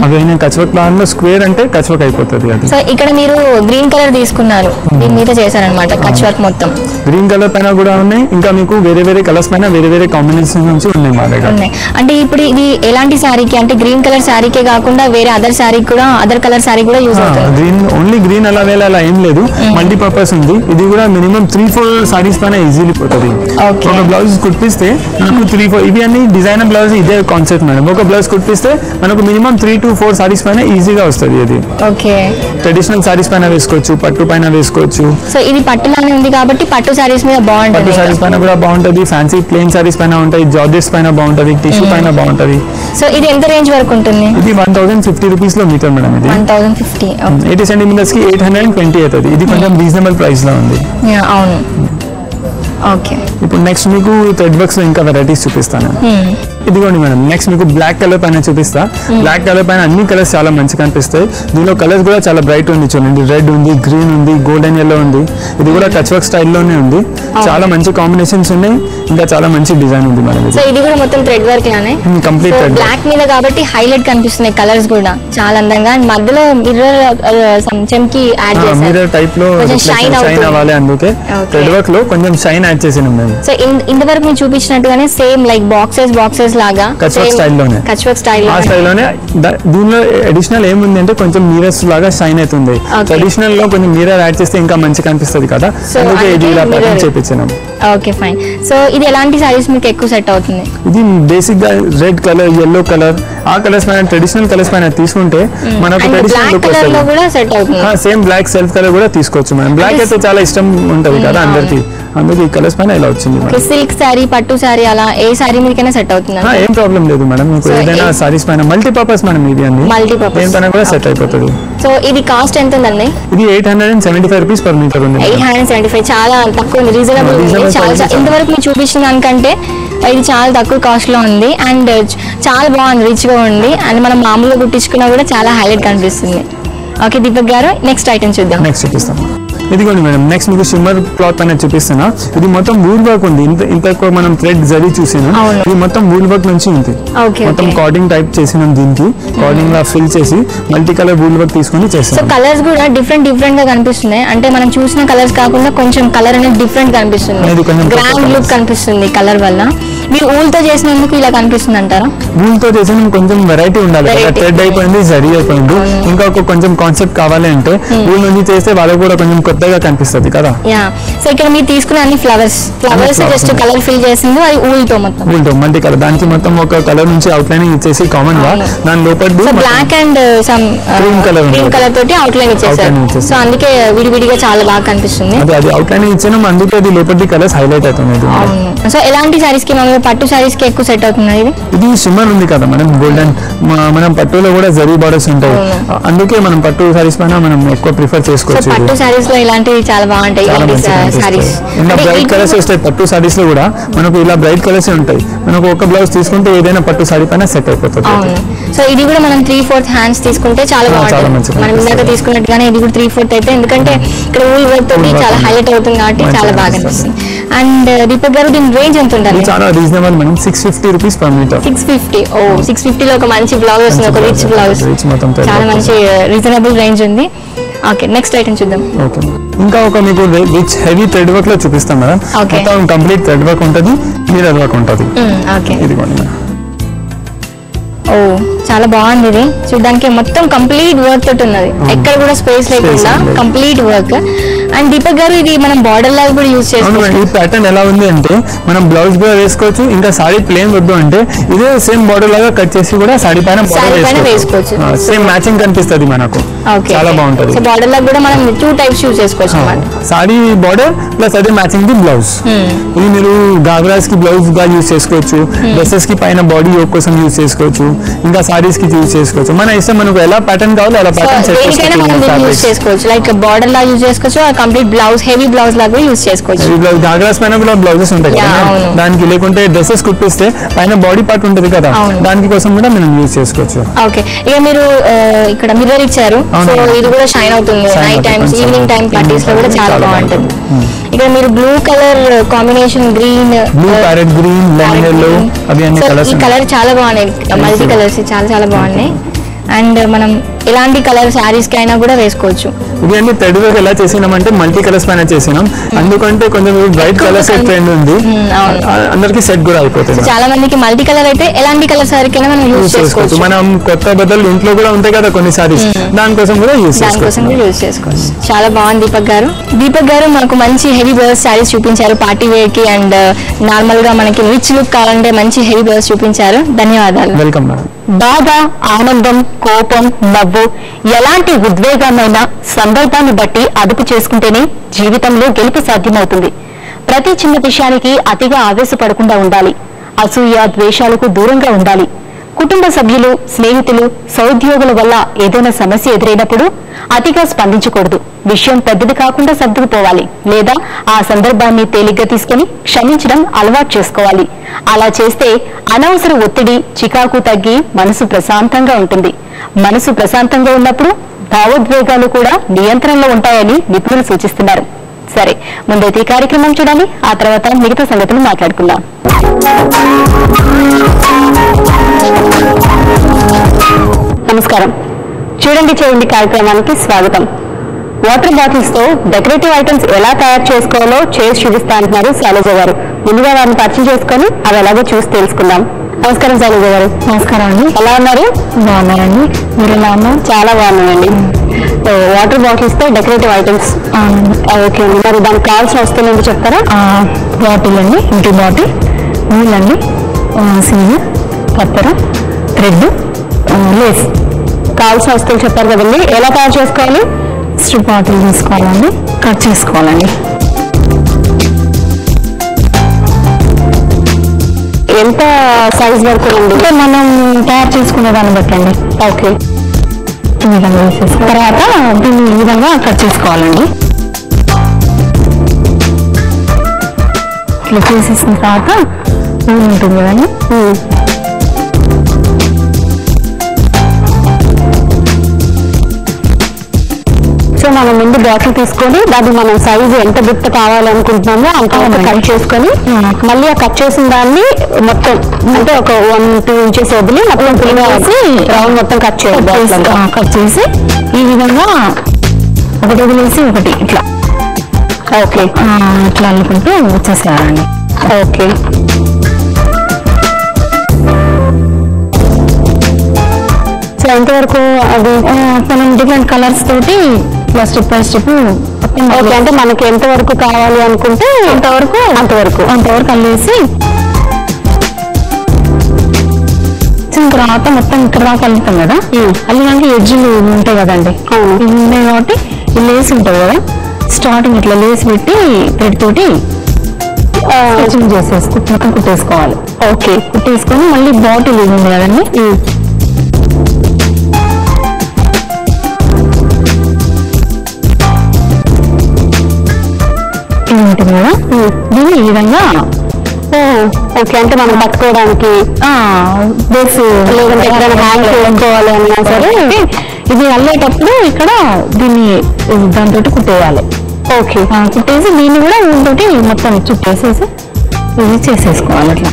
అవి అయినా కచ్ వర్క్ లో స్క్వేర్ అంటే కచ్ వర్క్ అయిపోతుంది అది. సో ఇక్కడ మీరు గ్రీన్ కలర్ తీసుకున్నారు, దీని మీద చేశారనమాట కచ్ వర్క్ మొత్తం. గ్రీన్ కలర్ పైన కూడా ఉన్నాయి, ఇంకా మీకు వేరే కలర్స్ పైన వేరే కాంబినేషన్ నుంచి ఉన్నాయి మా దగ్గర. అంటే ఇప్పుడు ఇది ఎలాంటి శారీకి అంటే గ్రీన్ కలర్ శారీకే కాకుండా వేరే అదర్ శారీ కూడా అదర్ కలర్ శారీ కూడా యూజ్ అవుతుంది. గ్రీన్ ఓన్లీ గ్రీన్ అలా అలా ఏం లేదు, మల్టీపర్పస్ ఉంది. ఇది కూడా మినిమం 3-4 సారీస్ పైన ఈజీలీ పోతుంది. ఒక బ్లౌజ్ కుట్టిస్తే మనకు 3-4 ఇవి అన్ని డిజైనర్ బ్లౌజ్ ఇదే కాన్సెప్ట్ మేడం. ఒక బ్లౌజ్ కుట్టిస్తే మనకు మినిమం 3-4 సారీస్ పైన ఈజీగా వస్తుంది. ఇది ఓకే ట్రెడిషనల్ సారీస్ పైన వేసుకోవచ్చు, పట్టు పైన వేసుకోవచ్చు. సో ఇది పట్టులానే ఉంది కాబట్టి పట్టు సారీస్ మీద బాగుంటుంది. పట్టు సారీస్ పైన కూడా బాగుంటది, ఫ్యాన్సీ ప్లెయిన్ సారీస్ పైన ఉంటాయి, జార్జెట్స్ పైన బాగుంటది, టిష్యూ పైన బాగుంటది. సో ఇది ఎంత రేంజ్ వరకు ఉంటుంది? ఇది 1050 రూపీస్ లో మీటర్ మేడం. ఇది 1050 80 సెంటీమీటర్స్ కి 820 అవుతుంది. ఇది కొంచెం రీజనబుల్ ప్రైస్ లో ఉంది. అవును. ఓకే ఇప్పుడు నెక్స్ట్ మీకు థ్రెడ్ వర్క్స్ లో ఇంకా వెరైటీస్ చూపిస్తాను. ఇదిగోండి మేడం, నెక్స్ట్ మీకు బ్లాక్ కలర్ పైన చూపిస్తా. బ్లాక్ కలర్ పైన అన్ని కలర్స్ చాలా మంచిగా కనిపిస్తాయి. దీనిలో కలర్స్ కూడా చాలా బ్రైట్ ఉంది. చూడండి, రెడ్ ఉంది, గ్రీన్ ఉంది, గోల్డెన్ ఎల్లో ఉంది. ఇది కూడా కచ్ వర్క్ స్టైల్లోనే ఉంది. చాలా మంచి కాంబినేషన్స్ ఉన్నాయి, ఇంకా చాలా మంచి డిజైన్ ఉంది మేడం. సో ఇది కూడా మొత్తం థ్రెడ్ వర్క్ లానే కంప్లీట్ బ్లాక్ మీద కాబట్టి హైలైట్ కనిపిస్తున్నాయి కలర్స్ కూడా చాలా అందంగా. అండ్ మధ్యలో మిర్రర్ చమ్కి యాడ్ చేశారు, మిర్రర్ టైప్ లో షైన్ అవ్వాలి, అందుకే థ్రెడ్ వర్క్ లో కొంచెం షైన్ యాడ్ చేసినాం మేము. సో ఇంతవరకు మీరు చూపించినట్టుగానే సేమ్ లైక్ బాక్సెస్ లాగా కచ్ వర్క్ స్టైల్లోనే ఆ స్టైల్లోనే. దీనిలో అడిషనల్ ఏముంది అంటే కొంచెం మిరర్స్ లాగా షైన్ అవుతుంది. ట్రెడిషనల్ లో కొంచెం మిర్రర్ యాడ్ చేస్తే ఇంకా మంచిగా కనిపిస్తుంది కదా, అందుకే ఇది ఇలా ప్యాటర్న్ చేపించాం. Okay fine. సో ఇది ఎలాంటి సారీస్ మీకు ఎక్కువ సెట్ అవుతుంది? ఇది బేసిక్ గా రెడ్ కలర్, yellow కలర్, ఆ కలర్స్ పైన ట్రెడిషనల్ కలర్స్ పైన తీసుకుంటే మనకు ట్రెడిషనల్ లుక్ వస్తుంది. సేమ్ బ్లాక్ సెల్ఫ్ కలర్ కూడా తీసుకోవచ్చు మనం. బ్లాక్ అయితే చాలా ఇష్టం ఉంటది కదా అందరికి, అందుకే ఈ కలర్స్ పైన ఇలా వచ్చింది. సిల్క్ సారీ, పట్టు సారీ, అలా ఏ సారీ మీదకైనా సెట్ అవుతుంది. ఏం ప్రాబ్లం లేదు మేడం, మీకు ఏదైనా సారీస్ పైన మల్టీపర్పస్ మేడం. ఇది అన్ని దేనిపైన కూడా సెట్ అయిపోతుంది. సో ఇది కాస్ట్ ఎంత ఉందండి? ఇది 875 రూపీస్ పర్ మీటర్ ఉంది. 875 చాలా తక్కువ ఉంది, రీజనబుల్. ఇంతవరకు మీరు చూపించిన దానికంటే ఇది చాలా తక్కువ కాస్ట్ లో ఉంది అండ్ చాలా బాగుంది, రిచ్ గా ఉంది. అండ్ మనం మామూలుగా కుట్టించుకున్నా కూడా చాలా హైలైట్ కనిపిస్తుంది. ఓకే దీపక్ గారు, నెక్స్ట్ ఐటమ్ చూద్దాం. నెక్స్ట్ చూపిస్తాం. ఇదిగోండి మేడం, నెక్స్ట్ మీకు షిమ్మర్ క్లాత్ అనేది చూపిస్తున్నా. ఇది మొత్తం వూల్ వర్క్ ఉంది. ఇంత ఎక్కువ మనం థ్రెడ్ జరీ చూసినాం, ఇది మొత్తం వూల్ వర్క్ నుంచి ఉంది. మొత్తం కార్డింగ్ టైప్ చేసినాం. దీనికి కార్డింగ్ లా ఫిల్ చేసి మల్టీ కలర్ వూల్ వర్క్ తీసుకొని చేస్తాం. సో కలర్స్ కూడా డిఫరెంట్ గా కనిపిస్తున్నాయి. అంటే మనం చూసిన కలర్స్ కాకుండా కొంచెం కలర్ అనేది డిఫరెంట్ కనిపిస్తుంది, గ్రాండ్ లుక్ కనిపిస్తుంది కలర్ వల్ల. మీరు ఊల్ తో చేసినందుకు ఇలా కనిపిస్తుంది అంటారా? ఊల్ తో చేసిన కొంచెం వెరైటీ ఉండాలి. థ్రెడ్ అయిపోయింది, జరీ అయిపోయింది, ఇంకా కొంచెం కాన్సెప్ట్ కావాలి అంటే ఊల్ నుంచి చేస్తే వాళ్ళకి కూడా కొంచెం కొత్తగా కనిపిస్తుంది కదా. సో ఇక్కడ మీరు తీసుకున్న అన్ని ఫ్లవర్స్ జస్ట్ కలర్ ఫిల్ చేసింది, అది ఊల్ తో మొత్తం ఊల్ తో మల్టీ కలర్. దానికి మొత్తం ఒక కలర్ నుంచి అవుట్ లైనింగ్ ఇచ్చేసి కామన్ గా దాని లోపల black and some cream colour తోటి అవుట్ లైన్ ఇచ్చేసారు. సో అందుకే విడివిడిగా చాలా బాగా కనిపిస్తుంది. అది అవుట్ లైన్ ఇచ్చాను, అందుకే అది లోపల కలర్స్ హైలైట్ అవుతుంది. సో ఎలాంటి సారీస్ కి మనం పట్టు సారీస్ కి ఎక్కువ సెట్ అవుతుంది? ఇది షిమ్మర్ ఉంది కదా మనం, గోల్డెన్. మనం పట్టులో కూడా జరీ బార్డర్స్ ఉంటాయి, అందుకే మనం పట్టు సారీస్ పైన మనం ఎక్కువ ప్రిఫర్ చేసుకోవచ్చు. పట్టు సారీస్ లో ఇలాంటివి చాలా బాగుంటాయి. ఇలా బ్రైట్ కలర్స్ వస్తాయి పట్టు సారీస్ లో కూడా. మనకు ఇలా బ్రైట్ కలర్స్ ఉంటాయి. మనకు ఒక బ్లౌజ్ తీసుకుంటే ఏదైనా పట్టు సారీ పైన సెట్ అయిపోతుంది. సో ఇది కూడా మనం 3/4 హ్యాండ్స్ తీసుకుంటే చాలా బాగుంటుంది. మనం ఇందాక తీసుకున్నట్టుగానే ఇది కూడా 3/4 అయితే, ఎందుకంటే ఇక్కడ ఊల్ వర్క్ తోటి చాలా హైలైట్ అవుతుంది కాబట్టి చాలా బాగా అనిపిస్తుంది. అండ్ దీపక్ గారు, దీని రేంజ్ ఎంత ఉంటుంది? చాలా reasonable madam, 650 rupees per metre. 650. 650 లో ఒక మంచి బ్లౌజ్ వస్తుంది, ఒక రిచ్ బ్లౌజ్. చాలా మంచి రీజనబుల్ రేంజ్ ఉంది. ఓకే నెక్స్ట్ ఐటమ్ చూద్దాం. ఓకే, ఇంకా ఒక మీకు రిచ్ హెవీ థ్రెడ్ వర్క్ లో చూపిస్తాం మేడం. మొత్తం కంప్లీట్ థ్రెడ్ వర్క్ ఉంటుంది, మిర్రర్ వర్క్ ఉంటుంది. ఇదిగోండి మేడం. చాలా బాగుంది. ఇది చూడడానికి మొత్తం కంప్లీట్ వర్క్ తోటి ఉన్నది, ఎక్కడ కూడా స్పేస్ లేకుండా కంప్లీట్ వర్క్. అండ్ దీపక్ గారు, ఇది మనం బార్డర్ లాగా కూడా యూజ్ చేసుకోవచ్చు. ఈ ప్యాటర్న్ ఎలా ఉంది అంటే మనం బ్లౌజ్ కూడా వేసుకోవచ్చు, ఇంకా సారీ ప్లేన్ వద్దు అంటే ఇదే సేమ్ బార్డర్ లాగా కట్ చేసి కూడా సారీ పైన వేసుకోవచ్చు. సేమ్ మ్యాచింగ్ కనిపిస్తుంది మనకు, చాలా బాగుంటుంది. బార్డర్ లాగా కూడా మనం 2 టైప్స్ యూజ్ చేసుకోవచ్చు. సారీ బార్డర్ ప్లస్ అదే మ్యాచింగ్ ది బ్లౌజ్. ఇది మీరు గాగ్రాస్ కి బ్లౌజ్ గా యూజ్ చేసుకోవచ్చు, డ్రెస్సెస్ కి పైన బాడీ యోక్ కోసం యూజ్ చేసుకోవచ్చు, ఇంకా సారీస్ కి యూజ్ చేసుకోవచ్చు. మన ఇష్టం, మనకు ఎలా ప్యాటర్న్ కావాలో అలా ప్యాటర్న్ సెట్ దేనికైనా మనం దీన్ని యూజ్ చేసుకోవచ్చు. లైక్ బార్డర్ లా యూజ్ చేసుకోవచ్చు, కంప్లీట్ బ్లౌజ్ హెవీ బ్లౌజ్ లాగా యూజ్ చేసుకోవచ్చు. గాగ్రాస్ పైన కూడా బ్లౌజెస్ ఉంటాయి కదా దానికి, లేకుంటే డ్రెస్సెస్ కుట్టిస్తే పైన బాడీ పార్ట్ ఉంటుంది కదా దానికి కోసం కూడా మనం యూజ్ చేసుకోవచ్చు. ఓకే, ఇక మీరు ఇక్కడ మిర్రర్ ఇచ్చారు, సో ఇది కూడా షైన్ అవుతుంది night times, evening time parties లో కూడా చాలా బాగుంటుంది. ఇక్కడ మీరు blue colour combination, green, blue parrot green, lemon yellow, అవి అన్ని కలర్స్. ఈ కలర్ చాలా బాగున్నాయి, మల్టీ కలర్స్ చాలా బాగున్నాయి. అండ్ మనం ఇలాంటి కలర్ శారీస్ కి అయినా కూడా వేసుకోవచ్చు. ఇది అన్ని థ్రెడ్ వర్క్ ఎలా చేసినామంటే మల్టీ కలర్స్ పైన చేసినాం, అందుకంటే కొంచెం బ్రైట్ కలర్స్ ట్రెండ్ ఉంది, అందరికి సెట్ కూడా అయిపోతుంది. చాలా మందికి మల్టీ కలర్ అయితే ఎలాంటి కలర్ సారీ కైనా మనం యూజ్ చేసుకోవచ్చు. మనం కొత్త బదులు ఇంట్లో కూడా ఉంటాయి కదా కొన్ని సారీస్, దానికోసం కూడా యూజ్ చేసుకోవచ్చు. చాలా బాగుంది దీపక్ గారు మనకు మంచి హెవీ బ్లౌజ్ శారీస్ చూపించారు పార్టీ వేర్ కి, అండ్ నార్మల్ గా మనకి రిచ్ లుక్ కావాలంటే మంచి హెవీ బ్లౌజ్ చూపించారు. ధన్యవాదాలు. Welcome madam. బాధ, ఆనందం, కోపం, నవ్వు, ఎలాంటి ఉద్వేగాన్నైనా సందర్భాన్ని బట్టి అదుపు చేసుకుంటేనే జీవితంలో గెలుపు సాధ్యమవుతుంది. ప్రతి చిన్న విషయానికి అతిగా ఆవేశపడకుండా ఉండాలి. అసూయ, ద్వేషాలకు దూరంగా ఉండాలి. కుటుంబ సభ్యులు, స్నేహితులు, సహోద్యోగుల వల్ల ఏదైనా సమస్య ఎదురైనప్పుడు అతిగా స్పందించకూడదు. విషయం పెద్దది కాకుండా సర్దుకుపోవాలి, లేదా ఆ సందర్భాన్ని తేలిగ్గా తీసుకుని క్షమించడం అలవాటు చేసుకోవాలి. అలా చేస్తే అనవసర ఒత్తిడి, చికాకు తగ్గి మనసు ప్రశాంతంగా ఉంటుంది. మనసు ప్రశాంతంగా ఉన్నప్పుడు భావోద్వేగాలు కూడా నియంత్రణలో ఉంటాయని నిపుణులు సూచిస్తున్నారు. సరే, ముందైతే ఈ కార్యక్రమం చూడాలి, ఆ తర్వాత మిగతా సంగతులు మాట్లాడుకుందాం. నమస్కారం. చూడండి చేయండి కార్యక్రమానికి స్వాగతం. వాటర్ బాటిల్స్ తో డెకరేటివ్ ఐటమ్స్ ఎలా తయారు చేసుకోవాలో చేసి చూపిస్తా అంటున్నారు శైలజ గారు. ముందుగా వారిని పరిచయం చేసుకుని అవి ఎలాగో చూసి తెలుసుకుందాం. నమస్కారం శైలజ గారు. నమస్కారం అండి. ఎలా ఉన్నారు? బాగున్నారండి. మీరు ఎలా ఉన్నారు? చాలా బాగున్నాయండి. వాటర్ బాటిల్స్ తో డెకరేటివ్ ఐటమ్స్. ఓకే అండి, మరి దానికి కావాల్సిన వస్తువులు ఏంటి చెప్తారా? బాటిల్ అండి, ఇంటి బాటిల్, నీళ్ళండి, సీజర్, కత్తెర, థ్రెడ్, లేస్. కావాల్సిన వస్తువులు చెప్పారు కదండి, ఎలా తయారు చేసుకోవాలి? స్ట్రిప్ బాటిల్ తీసుకోవాలండి, కట్ చేసుకోవాలండి. ఎంత సైజ్ వరకు అండి? అంటే మనం తయారు చేసుకునే దాన్ని బట్టండి. ఓకే, ఈ విధంగా వేసేసుకున్న తర్వాత దీన్ని ఈ విధంగా కట్ చేసుకోవాలండి. ఇట్లా చేసేసిన తర్వాత నూనె ఉంటుంది కదండి, సో మనం ముందు బాటిల్ తీసుకొని దాన్ని మనం సైజు ఎంత బుట్ట కావాలనుకుంటున్నామో అంత కట్ చేసుకొని మళ్ళీ ఆ కట్ చేసిన దాన్ని మొత్తం అంటే ఒక 1-2 ఇంచెస్ వదిలి మొత్తం పులిగా వేసి రౌండ్ మొత్తం కట్ చేసి ఈ విధంగా ఒకటి వదిలేసి ఒకటి ఇట్లా ఓకే ఇట్లా అల్లుకుంటూ వచ్చేసేయాలండి. ఓకే, సో ఎంతవరకు అది మనం డిఫరెంట్ కలర్స్ తోటి ఇట్లా స్టెప్ బై స్టెప్. ఓకే, అంటే మనకి ఎంతవరకు కావాలి అనుకుంటే అంతవరకు అల్లేసి తర్వాత మొత్తం ఇక్కడ దాకా అల్లుతాం కదా, అల్లినాక ఎడ్జ్లు ఉంటాయి కదండి, ఇవి ఉన్నాయి కాబట్టి ఈ లేస్ ఉంటుంది కదా, స్టార్టింగ్ ఇట్లా లేస్ పెట్టి థ్రెడ్ తోటి మొత్తం కుట్టేసుకోవాలి. ఓకే, కుట్టేసుకొని మళ్ళీ బాటిల్ ఇది ఉంది కదండి, ఇది ఉంటుంది కదా, దీన్ని ఈ విధంగా. ఓకే, అంటే మనం పట్టుకోవడానికి బేస్ లేదంటే ఎక్కడైనా హ్యాంగ్ చేసుకోవాలి అన్నా సరే ఇది అల్లేటప్పుడు ఇక్కడ దీన్ని దాంతో కుట్టేయాలి. ఓకే, కుట్టేసి దీన్ని కూడా దీంతో మొత్తం చుట్టేసేసి ఇది చేసేసుకోవాలి. అట్లా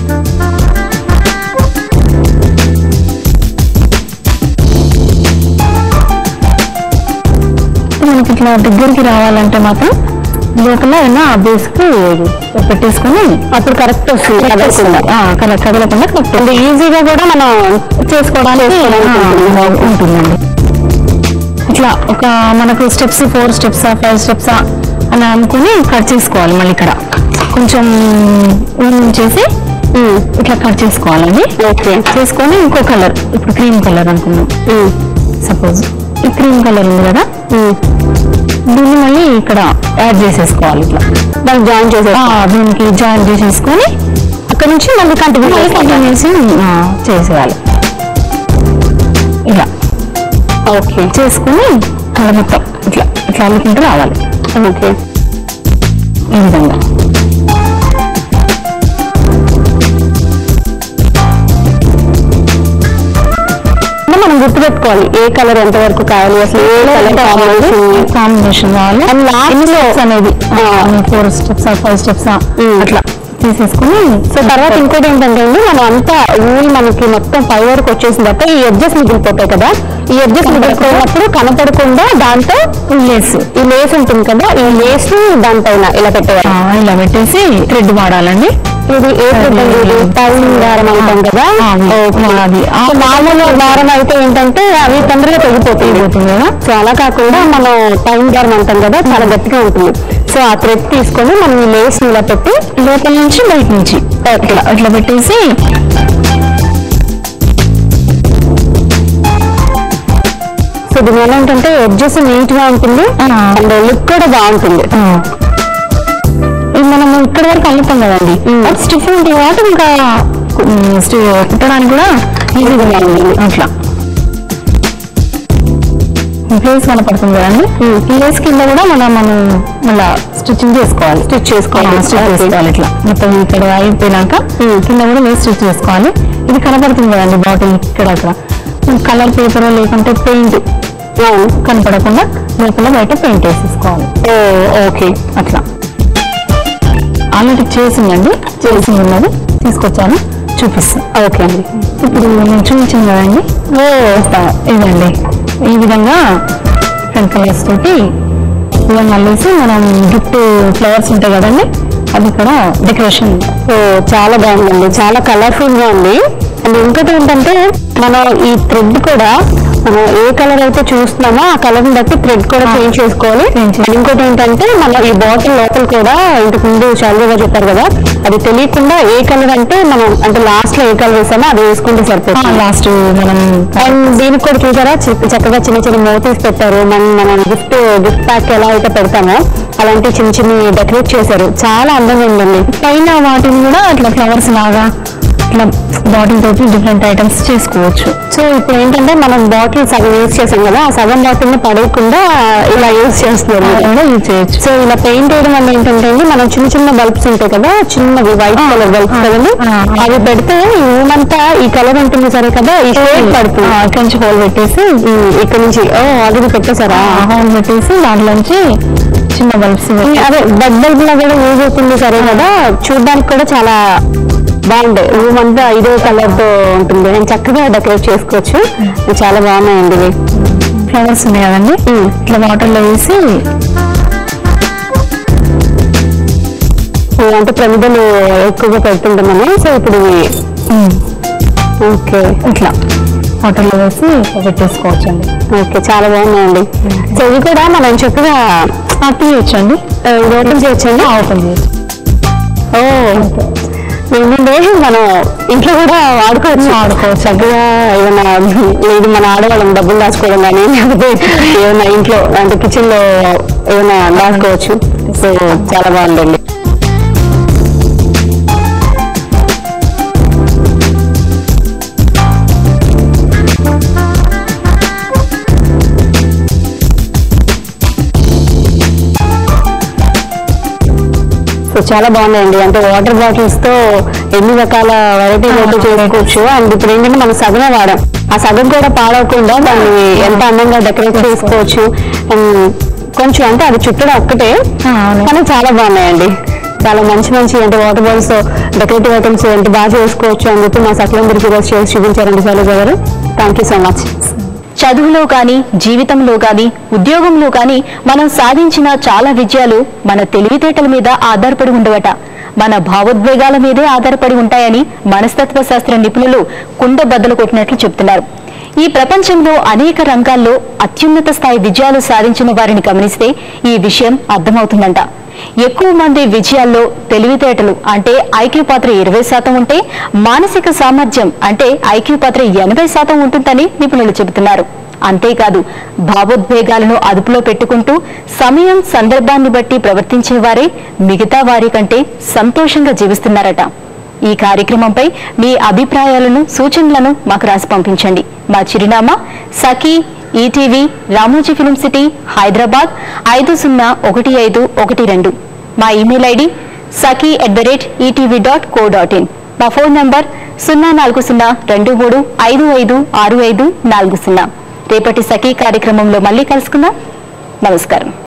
మనకి ఇట్లా దగ్గరికి రావాలంటే మాత్రం లోపల ఏమన్నా బేస్కి పెట్టేసుకొని అప్పుడు కరెక్ట్ వస్తుంది, కదలకుండా కరెక్ట్ ఈజీగా కూడా మనం చేసుకోవడానికి ఉంటుందండి. ఇట్లా ఒక మనకు స్టెప్స్ 4 స్టెప్స్ 5 స్టెప్స్ అని అనుకుని కట్ చేసుకోవాలి. మళ్ళీ ఇక్కడ కొంచెం చేసి ఇట్లా కట్ చేసుకోవాలండి. ఓకే, చేసుకొని ఇంకో కలర్, ఇప్పుడు క్రీమ్ కలర్ అనుకున్నాం సపోజ్, ఈ క్రీమ్ కలర్ ఉంది కదా, దీన్ని మళ్ళీ ఇక్కడ యాడ్ చేసేసుకోవాలి. ఇట్లా దాన్ని దీనికి జాయిన్ చేసేసుకొని అక్కడ నుంచి మళ్ళీ కంటిన్యూ చేసేయాలి. ఇలా ఓకే చేసుకుని అలా మొత్తం ఇట్లా ఇట్లా అల్లుకుంటూ రావాలి. ఓకే ఈ విధంగా మనం గుర్తుపెట్టుకోవాలి ఏ కలర్ ఎంత వరకు కావాలి, అసలు ఏ కలర్ కాంబినేషన్ కావాలి. అండ్ లాస్ట్ అనేది 4 స్టెప్స్ 5 స్టెప్స్ అట్లా తీసేసుకుని. సో తర్వాత ఇంకోటి ఏంటంటే అండి, మనం అంతా ఊల్ మనకి మొత్తం 5 వరకు వచ్చేసిన తర్వాత ఈ ఎడ్జెస్ మిగిలిపోతాయి కదా, ఈ ఎడ్జెస్ మిగిలిపోయినప్పుడు కనపడకుండా దాంతో ఈ లేస్ ఉంటుంది కదా, ఈ లేస్ దానిపైన ఇలా పెట్టేయాలి. ఇలా పెట్టేసి థ్రెడ్ వాడాలండి. ఇది ఏ టైం దారం అంటాం కదా, అది మామూలు దారం అయితే ఏంటంటే అవి తొందరగా తెగిపోతాయి కదా. సో అలా కాకుండా మనం టైం దారం అంటాం కదా, చాలా గట్టిగా ఉంటుంది. సో ఆ థ్రెడ్ తీసుకొని మనం ఈ లేస్ ఇలా పెట్టి లోపల నుంచి బయట నుంచి ఇట్లా పెట్టేసి సో దీనివల్ల ఏంటంటే ఎడ్జెస్ నీట్ గా ఉంటుంది అండ్ లుక్ కూడా బాగుంటుంది. మనం ఇక్కడ వరకు అల్లుతాం కదండి, స్టిఫ్ ఉంటుంది కాబట్టి ఇంకా కుట్టడానికి కూడా ఈజీగా ఉంటుంది. అట్లా ప్లేస్ కనపడుతుంది కదండి, ఈ ప్లేస్ కింద కూడా మనం మళ్ళీ స్టిచ్ చేసుకోవాలి. ఇట్లా మొత్తం ఇక్కడ అయిపోయినాక కింద కూడా లేస్ స్టిచ్ చేసుకోవాలి. ఇది కనపడుతుంది కదండి బాటిల్ ఇక్కడ అక్కడ కలర్ పేపర్ లేకుంటే పెయింట్ కనపడకుండా లోపల బయట పెయింట్ వేసేసుకోవాలి. ఓకే అట్లా ఆల్రెడీ చేసిందండి, చేసి ఉన్నది తీసుకొచ్చాను చూపిస్తాను. ఓకే అండి. ఇప్పుడు నేను చూపించాను కదండి, ఇదండి ఈ విధంగా ఫ్రంట్ కలర్స్ తోటి ఇలా మళ్ళేసి మనం గిఫ్ట్ ఫ్లవర్స్ ఉంటాయి కదండి, అది కూడా డెకరేషన్. చాలా బాగుందండి, చాలా కలర్ఫుల్ గా ఉంది. అండ్ ఇంకోటి ఏంటంటే మనం ఈ థ్రెడ్ కూడా మనం ఏ కలర్ అయితే చూస్తున్నామో ఆ కలర్ ని బట్టి థ్రెడ్ కూడా చేంజ్ చేసుకోవాలి. ఇంకోటి ఏంటంటే మనం ఈ బాటిల్ లోపల కూడా ఇంతకు ముందు చాలా చెప్పారు కదా, అది తెలియకుండా ఏ కలర్ అంటే మనం అంటే లాస్ట్ లో ఏ కలర్ వేసామో అది వేసుకుంటే సరిపోతుంది లాస్ట్ మనం. అండ్ దీనికి కూడా చూసారా చక్కగా చిన్న చిన్న మోటివ్స్ పెట్టారు. మనం గిఫ్ట్ ప్యాక్ ఎలా అయితే పెడతామో అలాంటి చిన్న చిన్న డెకరేట్ చేశారు, చాలా అందంగా ఉందండి. పైన వాటిని కూడా అట్లా ఫ్లవర్స్ లాగా ఇట్లా బాటిల్ తోటి డిఫరెంట్ ఐటమ్స్ చేసుకోవచ్చు. సో ఇప్పుడు ఏంటంటే మనం బాటిల్ సగం యూజ్ చేసాం కదా, ఆ సగం బాటిల్ ని పడేయకుండా ఇలా యూజ్ చేస్తున్నారు, యూజ్ చేయొచ్చు. సో ఇలా పెయింట్ వేయడం వల్ల ఏంటంటే అండి మనం చిన్న చిన్న బల్బ్స్ ఉంటాయి కదా, చిన్నవి వైట్ కలర్ బల్బ్స్ కదండి, అవి పెడితే ఏమంతా ఈ కలర్ ఉంటుంది సరే కదా, ఈ షేడ్ పడుతుంది. ఇక్కడ నుంచి హోల్ పెట్టేసి ఇక్కడ నుంచి అది పెట్టేసారా, హోల్ పెట్టేసి దాంట్లోంచి చిన్న బల్బ్స్ అదే బెడ్ బల్బ్ లా కూడా యూజ్ అవుతుంది సరే కదా, చూడడానికి కూడా చాలా బాగుంటాయి. రూమ్ అంతా ఇదే కలర్ తో ఉంటుంది, నేను చక్కగా డెకరేట్ చేసుకోవచ్చు. చాలా బాగున్నాయండి ఇవి. ఫ్లవర్స్ ఉన్నాయి కదండి, ఇట్లా వాటర్ లో వేసి అంటే ప్రమిదలు ఎక్కువగా పెడుతుంటామని. సో ఇప్పుడు ఇవి ఓకే ఇట్లా వాటర్ లో వేసి పెట్టేసుకోవచ్చు అండి. ఓకే చాలా బాగున్నాయండి. సో ఇవి కూడా మనం చక్కగా తీయచ్చు అండి, ఓపెన్ చేయొచ్చండి. ఓపెన్ చేయొచ్చు. ఏంటంటే మనం ఇంట్లో కూడా వాడుకోవచ్చు చక్కగా. ఏమైనా లేదు మన ఆడవాళ్ళం డబ్బులు దాచుకోవడం కానీ లేకపోతే ఏమైనా ఇంట్లో అంటే కిచెన్ లో ఏమైనా దాచుకోవచ్చు. సో చాలా బాగుందండి. సో చాలా బాగుందండి, అంటే వాటర్ బాటిల్స్ తో ఎన్ని రకాల వెరైటీస్ అయితే చేసుకోవచ్చు. అండ్ ఇప్పుడు ఏంటంటే మనం సగమే వాడాం, ఆ సగం కూడా పాడవకుండా దాన్ని ఎంత అందంగా డెకరేట్ చేసుకోవచ్చు. అండ్ కొంచెం అంటే అది చుట్టడం ఒక్కటే కానీ చాలా బాగున్నాయండి, చాలా మంచి అంటే వాటర్ బాటిల్స్ డెకరేటివ్ ఐటమ్స్ ఎంత బాగా చేసుకోవచ్చు అని చెప్పి మా సకలందరికీ ఈరోజు చేసి చూపించారండి శైలజ గారు. Thank you so much. చదువులో కానీ జీవితంలో కానీ ఉద్యోగంలో కానీ మనం సాధించిన చాలా విజయాలు మన తెలివితేటల మీద ఆధారపడి ఉండవట, మన భావోద్వేగాల మీదే ఆధారపడి ఉంటాయని మనస్తత్వ శాస్త్ర నిపుణులు కుండ బద్దలు కొట్టినట్లు చెప్తున్నారు. ఈ ప్రపంచంలో అనేక రంగాల్లో అత్యున్నత స్థాయి విజయాలు సాధించిన వారిని గమనిస్తే ఈ విషయం అర్థమవుతుందంట. ఎక్కువ మంది విజయాల్లో తెలివితేటలు అంటే ఐక్యూ పాత్ర 20% ఉంటే మానసిక సామర్థ్యం అంటే ఐక్యూ పాత్ర 80% ఉంటుందని నిపుణులు చెబుతున్నారు. అంతేకాదు భావోద్వేగాలను అదుపులో పెట్టుకుంటూ సమయం సందర్భాన్ని బట్టి ప్రవర్తించేవారే మిగతా వారి కంటే సంతోషంగా జీవిస్తున్నారట. ఈ కార్యక్రమంపై మీ అభిప్రాయాలను సూచనలను మాకు రాసి పంపించండి. మా చిరునామా Sakhi ETV, Ramoji film city, Hyderabad 5015112. మా ఇమెయిల్ ఐడి saki@etv.co.in. మా ఫోన్ నంబర్ 0402355640. రేపటి సఖీ కార్యక్రమంలో మళ్ళీ కలుసుకుందాం. నమస్కారం.